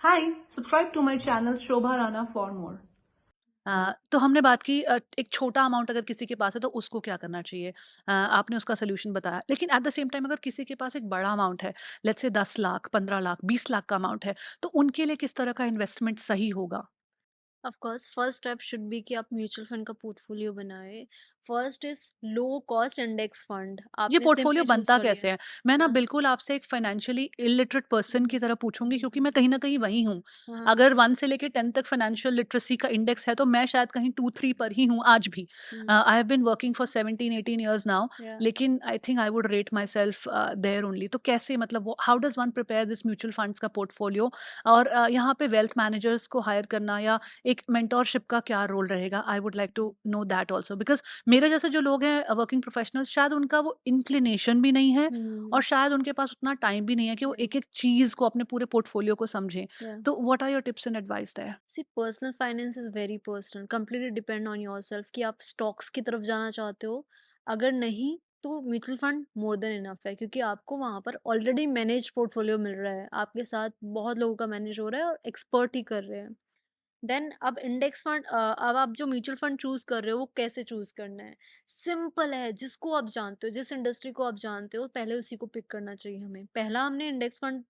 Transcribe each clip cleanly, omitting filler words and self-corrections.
Hi, subscribe to my channel Shobha Rana for more. तो हमने बात की एक छोटा अमाउंट अगर किसी के पास है तो उसको क्या करना चाहिए। आपने उसका सोल्यूशन बताया, लेकिन एट द सेम टाइम अगर किसी के पास एक बड़ा अमाउंट है, लेट्स से 10 लाख, 15 लाख, 20 लाख का अमाउंट है, तो उनके लिए किस तरह का इन्वेस्टमेंट सही होगा? Of course first step should be कि आप म्यूचुअल फंड का पोर्टफोलियो बनाएं। First is low cost index fund, ये आपने पोर्टफोलियो सिंपली चूज बनता कर लिया। कैसे है? मैं ना हाँ। बिल्कुल आपसे एक फाइनेंशियली इलिटरेट पर्सन हम्म, की तरह पूछूँगी, हम्म, क्योंकि मैं कहीं न कहीं वही हूँ। हाँ। अगर 1 से लेके 10 तक फाइनेंशियल लिटरेसी का इंडेक्स है, तो मैं शायद कहीं 2-3 पर ही हूँ आज भी। I have been working for 17-18 years now, या लेकिन I think I would rate myself there only. तो कैसे, मतलब वो how does one prepare this mutual funds का पोर्टफोलियो? और यहाँ पे वेल्थ मैनेजर्स को हायर करना या एक मेंटोरशिप का क्या रोल रहेगा? I would like to know that also, because मेरे जैसे जो लोग हैं वर्किंग प्रोफेशनल, शायद उनका वो इंक्लिनेशन भी नहीं है और हम्म, शायद उनके पास उतना टाइम भी नहीं है कि वो या एक-एक चीज़ को अपने पूरे पोर्टफोलियो को समझें। या तो what are your tips and advice there? See personal finance is very personal, completely depend on yourself कि आप स्टॉक्स की तरफ जाना चाहते हो। अगर नहीं तो mutual fund more than enough है, क्योंकि आपको वहां पर ऑलरेडी मैनेज पोर्टफोलियो मिल रहा है, आपके साथ बहुत लोगों का मैनेज हो रहा है और एक्सपर्ट ही कर रहे हैं। देन अब इंडेक्स फंड, अब आप जो म्यूचुअल फंड चूज कर रहे हो वो कैसे चूज करना है? सिंपल है, जिसको आप जानते हो, जिस इंडस्ट्री को आप जानते हो, पहले उसी को पिक करना चाहिए हमें। पहला हमने इंडेक्स फंड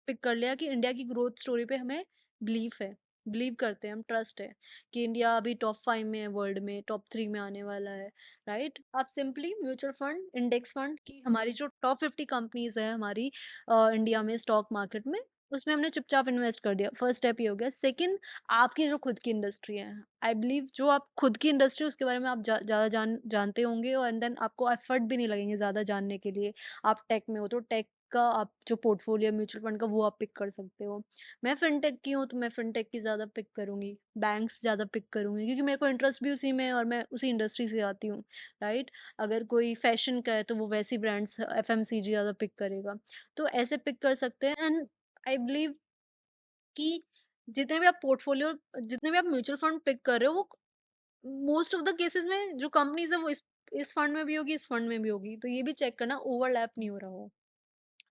पिक कर लिया कि इंडिया की ग्रोथ स्टोरी पे हमें बिलीफ है, बिलीव करते हैं हम, ट्रस्ट है कि इंडिया अभी टॉप 5 में है, वर्ल्ड में टॉप 3 में आने वाला है। राइट, आप simply mutual fund, index fund की हमारी जो टॉप 50 कंपनीज है हमारी इंडिया में स्टॉक मार्केट में, उसमें हमने चुपचाप इन्वेस्ट कर दिया। फर्स्ट स्टेप ये हो गया। सेकंड, आपकी जो खुद की इंडस्ट्री है, आई बिलीव जो आप खुद की इंडस्ट्री उसके बारे में आप ज़्यादा जानते होंगे, और एंड देन आपको एफर्ट भी नहीं लगेंगे ज़्यादा जानने के लिए। आप टेक में हो तो टेक का आप जो पोर्टफोलियो म्यूचुअल फंड का वो आप पिक कर सकते हो। मैं फिनटेक की हूँ तो मैं फिनटेक की ज़्यादा पिक करूँगी, बैंक्स ज़्यादा पिक करूँगी, क्योंकि मेरे को इंटरेस्ट भी उसी में है और मैं उसी इंडस्ट्री से आती हूँ। राइट, अगर कोई फैशन का है तो वो वैसी ब्रांड्स एफएमसीजी ज़्यादा पिक करेगा। तो ऐसे पिक कर सकते हैं। एंड आई बिलीव कि जितने भी आप म्यूचुअल फंड पिक कर रहे हो, वो मोस्ट ऑफ द केसेस में जो कंपनीज है वो इस फंड में भी होगी, इस फंड में भी होगी, तो ये भी चेक करना ओवरलैप नहीं हो रहा हो।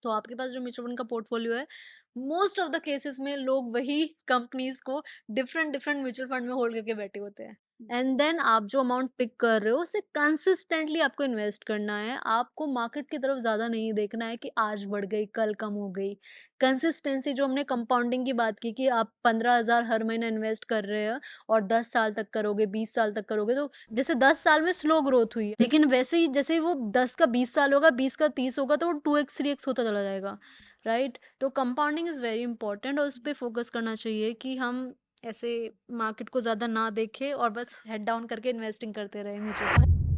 तो आपके पास जो म्यूचुअल फंड का पोर्टफोलियो है, मोस्ट ऑफ द केसेस में लोग वही कंपनीज को डिफरेंट डिफरेंट म्यूचुअल फंड में होल्ड करके बैठे होते हैं। एंड देन आप जो अमाउंट पिक कर रहे हो उसे कंसिस्टेंटली आपको इन्वेस्ट करना है। आपको मार्केट की तरफ ज्यादा नहीं देखना है कि आज बढ़ गई कल कम हो गई। कंसिस्टेंसी, जो हमने कंपाउंडिंग की बात की कि आप 15,000 हर महीना इन्वेस्ट कर रहे हैं और 10 साल तक करोगे, 20 साल तक करोगे, तो जैसे 10 साल में स्लो ग्रोथ हुई है, लेकिन वैसे ही जैसे ही वो 10 का 20 साल होगा, 20 का 30 होगा, तो वो 2x 3x होता चला जाएगा। राइट, तो कंपाउंडिंग इज वेरी इंपॉर्टेंट और उस पर फोकस करना चाहिए कि हम ऐसे मार्केट को ज्यादा ना देखें और बस हेड डाउन करके इन्वेस्टिंग करते रहे म्यूचुअल फंड।